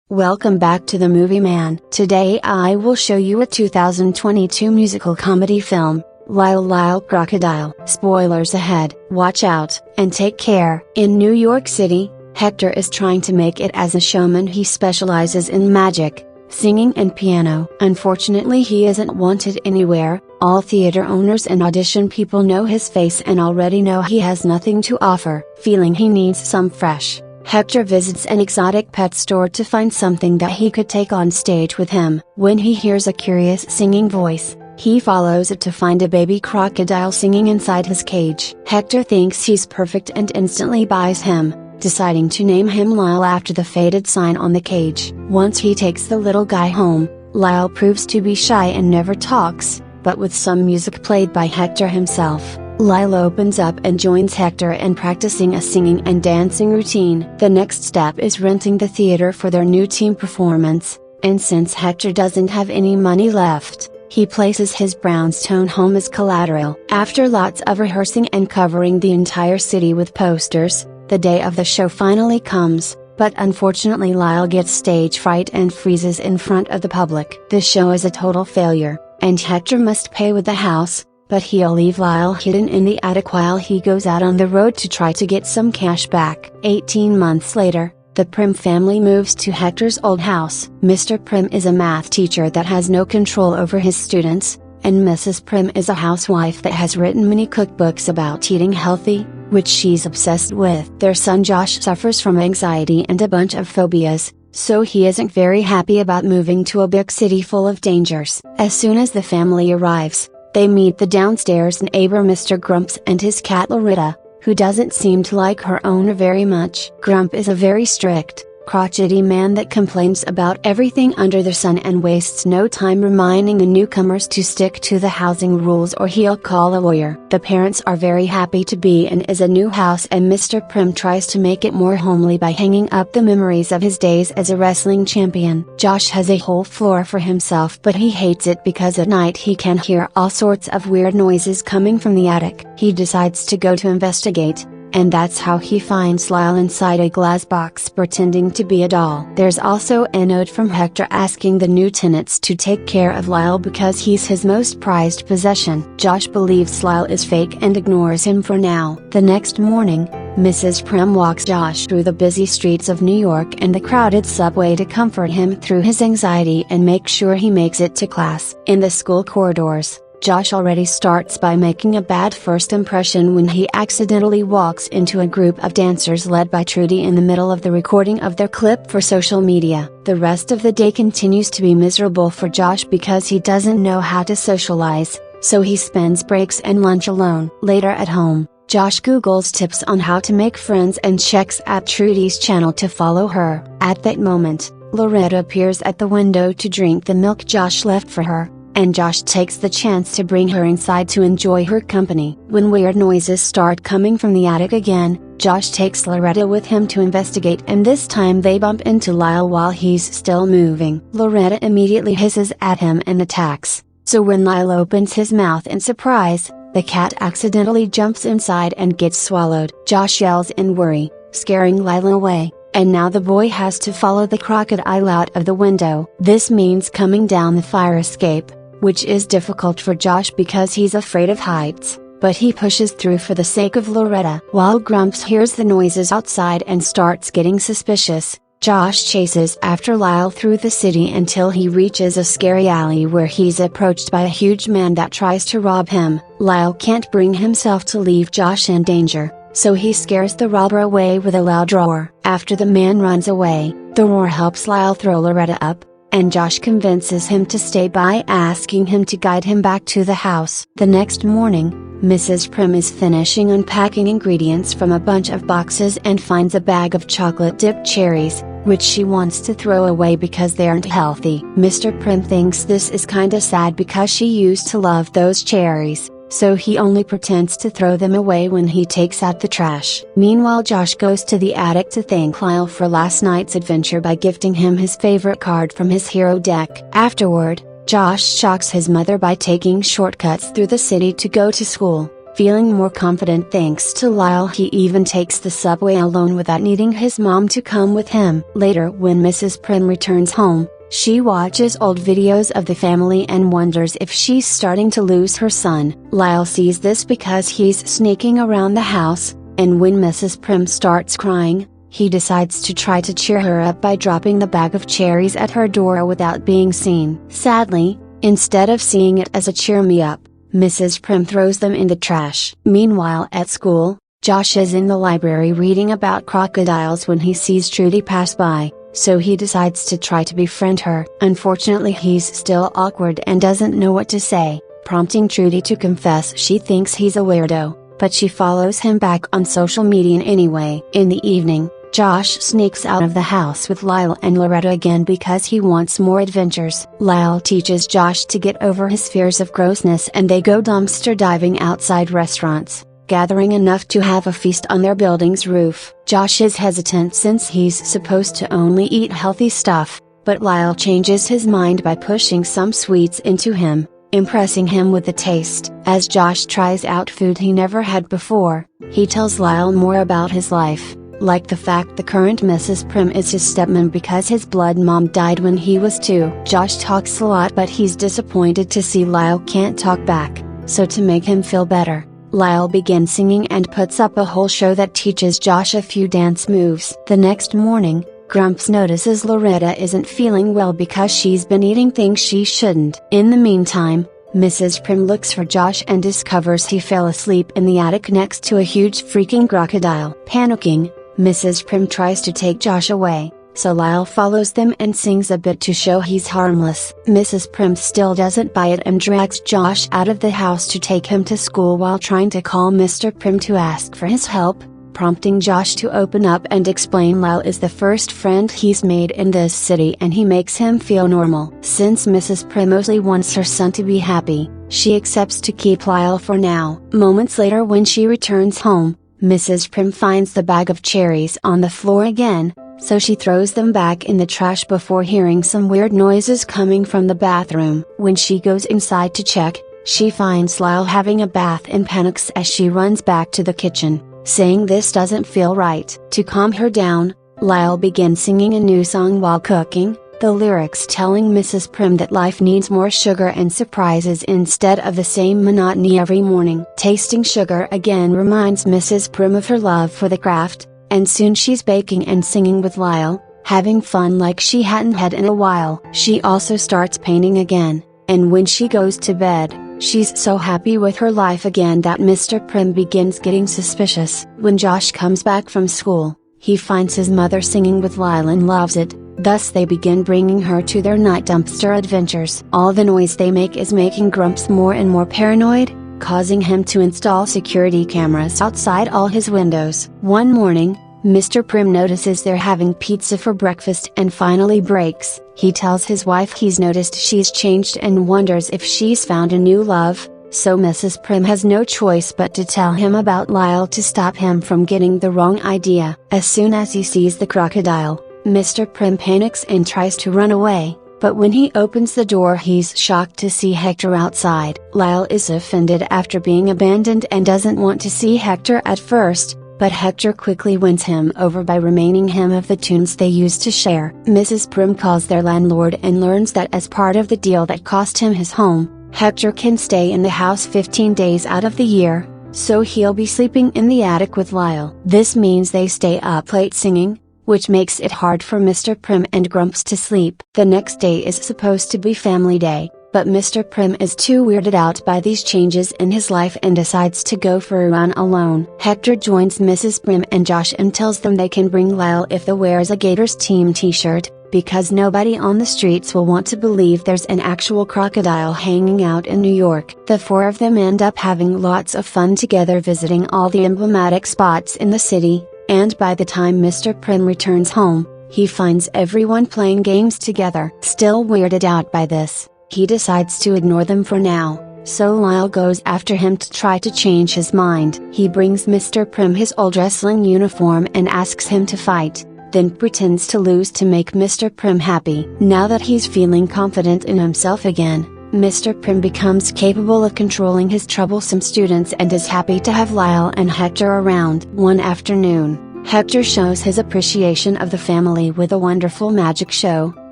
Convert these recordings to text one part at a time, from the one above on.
Welcome back to the Movie Man. Today I will show you a 2022 musical comedy film, Lyle Crocodile. Spoilers ahead, watch out, and take care. In New York City, Hector is trying to make it as a showman. He specializes in magic, singing and piano. Unfortunately, he isn't wanted anywhere. All theater owners and audition people know his face and already know he has nothing to offer. Feeling he needs some fresh, Hector visits an exotic pet store to find something that he could take on stage with him. When he hears a curious singing voice, he follows it to find a baby crocodile singing inside his cage. Hector thinks he's perfect and instantly buys him, deciding to name him Lyle after the faded sign on the cage. Once he takes the little guy home, Lyle proves to be shy and never talks, but with some music played by Hector himself, Lyle opens up and joins Hector in practicing a singing and dancing routine. The next step is renting the theater for their new team performance, and since Hector doesn't have any money left, he places his brownstone home as collateral. After lots of rehearsing and covering the entire city with posters, the day of the show finally comes, but unfortunately Lyle gets stage fright and freezes in front of the public. The show is a total failure, and Hector must pay with the house, but he'll leave Lyle hidden in the attic while he goes out on the road to try to get some cash back. 18 months later, the Prim family moves to Hector's old house. Mr. Prim is a math teacher that has no control over his students, and Mrs. Prim is a housewife that has written many cookbooks about eating healthy, which she's obsessed with. Their son Josh suffers from anxiety and a bunch of phobias, so he isn't very happy about moving to a big city full of dangers. As soon as the family arrives, they meet the downstairs neighbor Mr. Grumps and his cat Loretta, who doesn't seem to like her owner very much. Grump is a very strict, crotchety man that complains about everything under the sun and wastes no time reminding the newcomers to stick to the housing rules or he'll call a lawyer. The parents are very happy to be in a new house, and Mr. Prim tries to make it more homely by hanging up the memories of his days as a wrestling champion. Josh has a whole floor for himself, but he hates it because at night he can hear all sorts of weird noises coming from the attic. He decides to go to investigate, and that's how he finds Lyle inside a glass box pretending to be a doll. There's also a note from Hector asking the new tenants to take care of Lyle because he's his most prized possession. Josh believes Lyle is fake and ignores him for now. The next morning, Mrs. Prim walks Josh through the busy streets of New York and the crowded subway to comfort him through his anxiety and make sure he makes it to class. In the school corridors, Josh already starts by making a bad first impression when he accidentally walks into a group of dancers led by Trudy in the middle of the recording of their clip for social media. The rest of the day continues to be miserable for Josh because he doesn't know how to socialize, so he spends breaks and lunch alone. Later at home, Josh Googles tips on how to make friends and checks out Trudy's channel to follow her. At that moment, Loretta appears at the window to drink the milk Josh left for her, and Josh takes the chance to bring her inside to enjoy her company. When weird noises start coming from the attic again, Josh takes Loretta with him to investigate, and this time they bump into Lyle while he's still moving. Loretta immediately hisses at him and attacks, so when Lyle opens his mouth in surprise, the cat accidentally jumps inside and gets swallowed. Josh yells in worry, scaring Lyle away, and now the boy has to follow the crocodile out of the window. This means coming down the fire escape, which is difficult for Josh because he's afraid of heights, but he pushes through for the sake of Loretta. While Grumps hears the noises outside and starts getting suspicious, Josh chases after Lyle through the city until he reaches a scary alley where he's approached by a huge man that tries to rob him. Lyle can't bring himself to leave Josh in danger, so he scares the robber away with a loud roar. After the man runs away, the roar helps Lyle throw Loretta up, and Josh convinces him to stay by asking him to guide him back to the house. The next morning, Mrs. Prim is finishing unpacking ingredients from a bunch of boxes and finds a bag of chocolate-dipped cherries, which she wants to throw away because they aren't healthy. Mr. Prim thinks this is kinda sad because she used to love those cherries, so he only pretends to throw them away when he takes out the trash. Meanwhile, Josh goes to the attic to thank Lyle for last night's adventure by gifting him his favorite card from his hero deck. Afterward, Josh shocks his mother by taking shortcuts through the city to go to school, Feeling more confident thanks to Lyle, he even takes the subway alone without needing his mom to come with him. Later, when Mrs. Prim returns home, she watches old videos of the family and wonders if she's starting to lose her son. Lyle sees this because he's sneaking around the house, and when Mrs. Prim starts crying, he decides to try to cheer her up by dropping the bag of cherries at her door without being seen. Sadly, instead of seeing it as a cheer me up, Mrs. Prim throws them in the trash. Meanwhile at school, Josh is in the library reading about crocodiles when he sees Trudy pass by, so he decides to try to befriend her. Unfortunately, he's still awkward and doesn't know what to say, prompting Trudy to confess she thinks he's a weirdo, but she follows him back on social media anyway. In the evening, Josh sneaks out of the house with Lyle and Loretta again because he wants more adventures. Lyle teaches Josh to get over his fears of grossness and they go dumpster diving outside restaurants, gathering enough to have a feast on their building's roof. Josh is hesitant since he's supposed to only eat healthy stuff, but Lyle changes his mind by pushing some sweets into him, impressing him with the taste. As Josh tries out food he never had before, he tells Lyle more about his life, like the fact the current Mrs. Prim is his stepmom because his blood mom died when he was 2. Josh talks a lot but he's disappointed to see Lyle can't talk back, so to make him feel better, Lyle begins singing and puts up a whole show that teaches Josh a few dance moves. The next morning, Grumps notices Loretta isn't feeling well because she's been eating things she shouldn't. In the meantime, Mrs. Prim looks for Josh and discovers he fell asleep in the attic next to a huge freaking crocodile. Panicking, Mrs. Prim tries to take Josh away, so Lyle follows them and sings a bit to show he's harmless. Mrs. Prim still doesn't buy it and drags Josh out of the house to take him to school while trying to call Mr. Prim to ask for his help, prompting Josh to open up and explain Lyle is the first friend he's made in this city and he makes him feel normal. Since Mrs. Prim mostly wants her son to be happy, she accepts to keep Lyle for now. Moments later when she returns home, Mrs. Prim finds the bag of cherries on the floor again, so she throws them back in the trash before hearing some weird noises coming from the bathroom. When she goes inside to check, she finds Lyle having a bath and panics as she runs back to the kitchen, saying this doesn't feel right. To calm her down, Lyle begins singing a new song while cooking, the lyrics telling Mrs. Prim that life needs more sugar and surprises instead of the same monotony every morning. Tasting sugar again reminds Mrs. Prim of her love for the craft, and soon she's baking and singing with Lyle, having fun like she hadn't had in a while. She also starts painting again, and when she goes to bed, she's so happy with her life again that Mr. Prim begins getting suspicious. When Josh comes back from school, he finds his mother singing with Lyle and loves it. Thus they begin bringing her to their night dumpster adventures. All the noise they make is making Grumps more and more paranoid, causing him to install security cameras outside all his windows. One morning, Mr. Prim notices they're having pizza for breakfast and finally breaks. He tells his wife he's noticed she's changed and wonders if she's found a new love, so Mrs. Prim has no choice but to tell him about Lyle to stop him from getting the wrong idea. As soon as he sees the crocodile, Mr. Prim panics and tries to run away, but when he opens the door he's shocked to see Hector outside. Lyle is offended after being abandoned and doesn't want to see Hector at first, but Hector quickly wins him over by reminding him of the tunes they used to share. Mrs. Prim calls their landlord and learns that as part of the deal that cost him his home, Hector can stay in the house 15 days out of the year, so he'll be sleeping in the attic with Lyle. This means they stay up late singing, which makes it hard for Mr. Prim and Grumps to sleep. The next day is supposed to be family day, but Mr. Prim is too weirded out by these changes in his life and decides to go for a run alone. Hector joins Mrs. Prim and Josh and tells them they can bring Lyle if they wears a Gators team t-shirt, because nobody on the streets will want to believe there's an actual crocodile hanging out in New York. The 4 of them end up having lots of fun together visiting all the emblematic spots in the city, and by the time Mr. Prim returns home, he finds everyone playing games together. Still weirded out by this, he decides to ignore them for now, so Lyle goes after him to try to change his mind. He brings Mr. Prim his old wrestling uniform and asks him to fight, then pretends to lose to make Mr. Prim happy. Now that he's feeling confident in himself again, Mr. Prim becomes capable of controlling his troublesome students and is happy to have Lyle and Hector around. One afternoon, Hector shows his appreciation of the family with a wonderful magic show.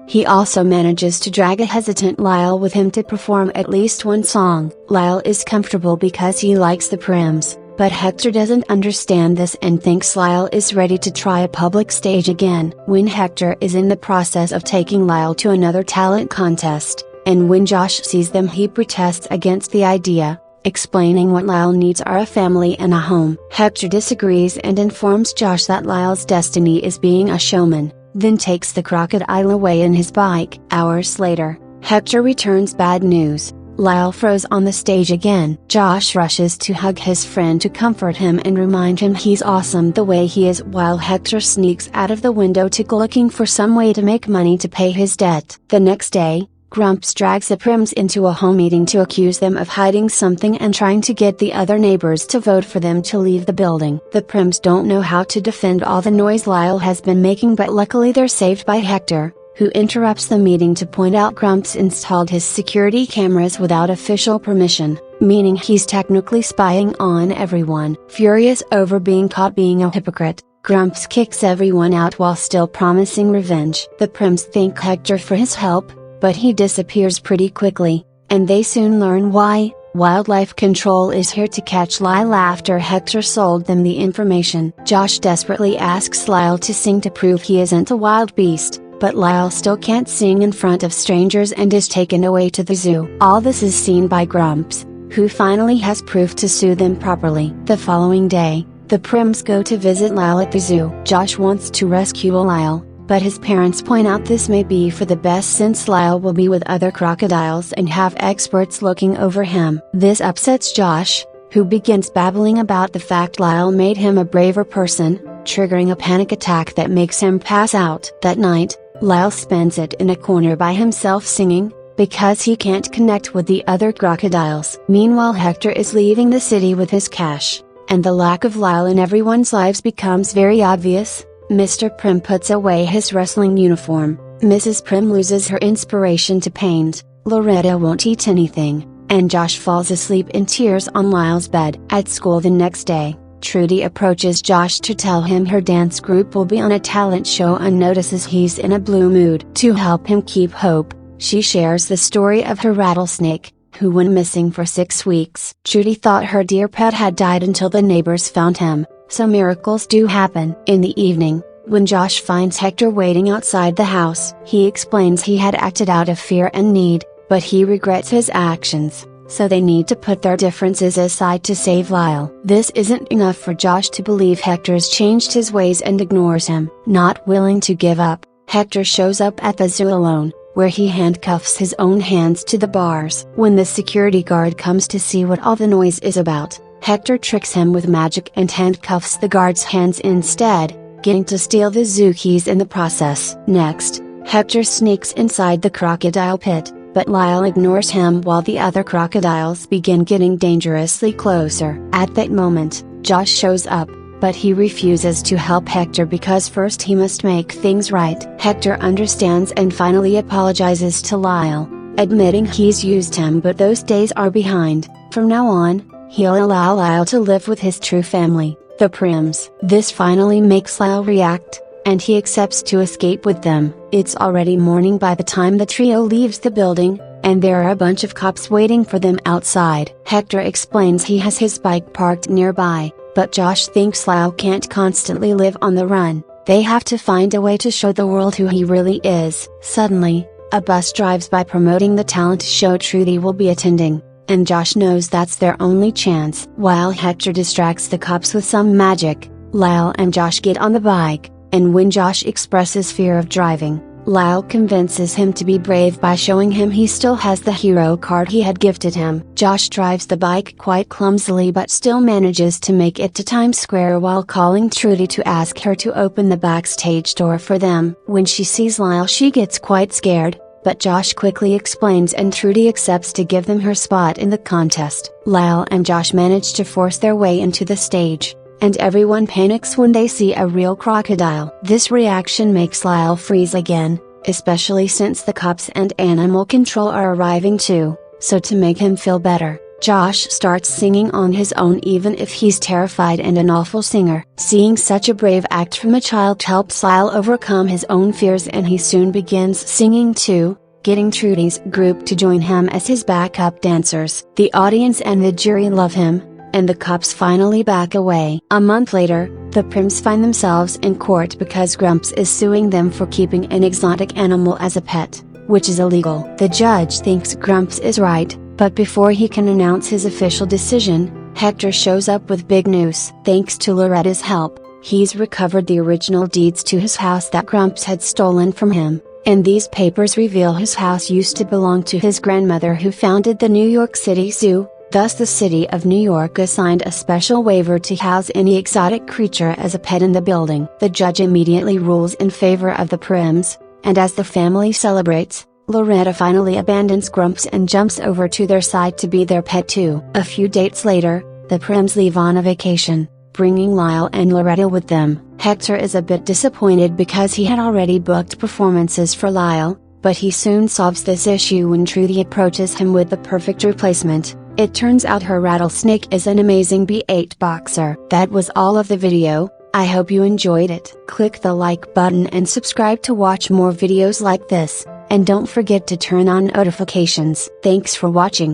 He also manages to drag a hesitant Lyle with him to perform at least one song. Lyle is comfortable because he likes the Prims, but Hector doesn't understand this and thinks Lyle is ready to try a public stage again. When Hector is in the process of taking Lyle to another talent contest, and when Josh sees them, he protests against the idea, explaining what Lyle needs are a family and a home. Hector disagrees and informs Josh that Lyle's destiny is being a showman, then takes the crocodile away in his bike. Hours later, Hector returns bad news. Lyle froze on the stage again. Josh rushes to hug his friend to comfort him and remind him he's awesome the way he is, while Hector sneaks out of the window to go looking for some way to make money to pay his debt. The next day, Grumps drags the Prims into a home meeting to accuse them of hiding something and trying to get the other neighbors to vote for them to leave the building. The Prims don't know how to defend all the noise Lyle has been making, but luckily they're saved by Hector, who interrupts the meeting to point out Grumps installed his security cameras without official permission, meaning he's technically spying on everyone. Furious over being caught being a hypocrite, Grumps kicks everyone out while still promising revenge. The Prims thank Hector for his help, but he disappears pretty quickly, and they soon learn why. Wildlife Control is here to catch Lyle after Hector sold them the information. Josh desperately asks Lyle to sing to prove he isn't a wild beast, but Lyle still can't sing in front of strangers and is taken away to the zoo. All this is seen by Grumps, who finally has proof to sue them properly. The following day, the Prims go to visit Lyle at the zoo. Josh wants to rescue Lyle, but his parents point out this may be for the best since Lyle will be with other crocodiles and have experts looking over him. This upsets Josh, who begins babbling about the fact Lyle made him a braver person, triggering a panic attack that makes him pass out. That night, Lyle spends it in a corner by himself singing, because he can't connect with the other crocodiles. Meanwhile, Hector is leaving the city with his cash, and the lack of Lyle in everyone's lives becomes very obvious. Mr. Prim puts away his wrestling uniform, Mrs. Prim loses her inspiration to paint, Loretta won't eat anything, and Josh falls asleep in tears on Lyle's bed. At school the next day, Trudy approaches Josh to tell him her dance group will be on a talent show and notices he's in a blue mood. To help him keep hope, she shares the story of her rattlesnake, who went missing for 6 weeks. Trudy thought her dear pet had died until the neighbors found him. So miracles do happen. In the evening, when Josh finds Hector waiting outside the house, he explains he had acted out of fear and need, but he regrets his actions, so they need to put their differences aside to save Lyle. This isn't enough for Josh to believe Hector's changed his ways and ignores him. Not willing to give up, Hector shows up at the zoo alone, where he handcuffs his own hands to the bars. When the security guard comes to see what all the noise is about, Hector tricks him with magic and handcuffs the guard's hands instead, getting to steal the zoo keys in the process. Next, Hector sneaks inside the crocodile pit, but Lyle ignores him while the other crocodiles begin getting dangerously closer. At that moment, Josh shows up, but he refuses to help Hector because first he must make things right. Hector understands and finally apologizes to Lyle, admitting he's used him, but those days are behind. From now on, he'll allow Lyle to live with his true family, the Prims. This finally makes Lyle react, and he accepts to escape with them. It's already morning by the time the trio leaves the building, and there are a bunch of cops waiting for them outside. Hector explains he has his bike parked nearby, but Josh thinks Lyle can't constantly live on the run. They have to find a way to show the world who he really is. Suddenly, a bus drives by promoting the talent show Trudy will be attending, and Josh knows that's their only chance. While Hector distracts the cops with some magic, Lyle and Josh get on the bike, and when Josh expresses fear of driving, Lyle convinces him to be brave by showing him he still has the hero card he had gifted him. Josh drives the bike quite clumsily but still manages to make it to Times Square while calling Trudy to ask her to open the backstage door for them. When she sees Lyle, she gets quite scared, but Josh quickly explains and Trudy accepts to give them her spot in the contest. Lyle and Josh manage to force their way into the stage, and everyone panics when they see a real crocodile. This reaction makes Lyle freeze again, especially since the cops and animal control are arriving too, So to make him feel better, Josh starts singing on his own even if he's terrified and an awful singer. Seeing such a brave act from a child helps Lyle overcome his own fears, and he soon begins singing too, getting Trudy's group to join him as his backup dancers. The audience and the jury love him, and the cops finally back away. A month later, the Prims find themselves in court because Grumps is suing them for keeping an exotic animal as a pet, which is illegal. The judge thinks Grumps is right, but before he can announce his official decision, Hector shows up with big news. Thanks to Loretta's help, he's recovered the original deeds to his house that Grumps had stolen from him, and these papers reveal his house used to belong to his grandmother who founded the New York City Zoo. Thus the city of New York assigned a special waiver to house any exotic creature as a pet in the building. The judge immediately rules in favor of the Prims, and as the family celebrates, Loretta finally abandons Grumps and jumps over to their side to be their pet too. A few dates later, the Prims leave on a vacation, bringing Lyle and Loretta with them. Hector is a bit disappointed because he had already booked performances for Lyle, but he soon solves this issue when Trudy approaches him with the perfect replacement. It turns out her rattlesnake is an amazing B8 boxer. That was all of the video. I hope you enjoyed it. Click the like button and subscribe to watch more videos like this, and don't forget to turn on notifications. Thanks for watching.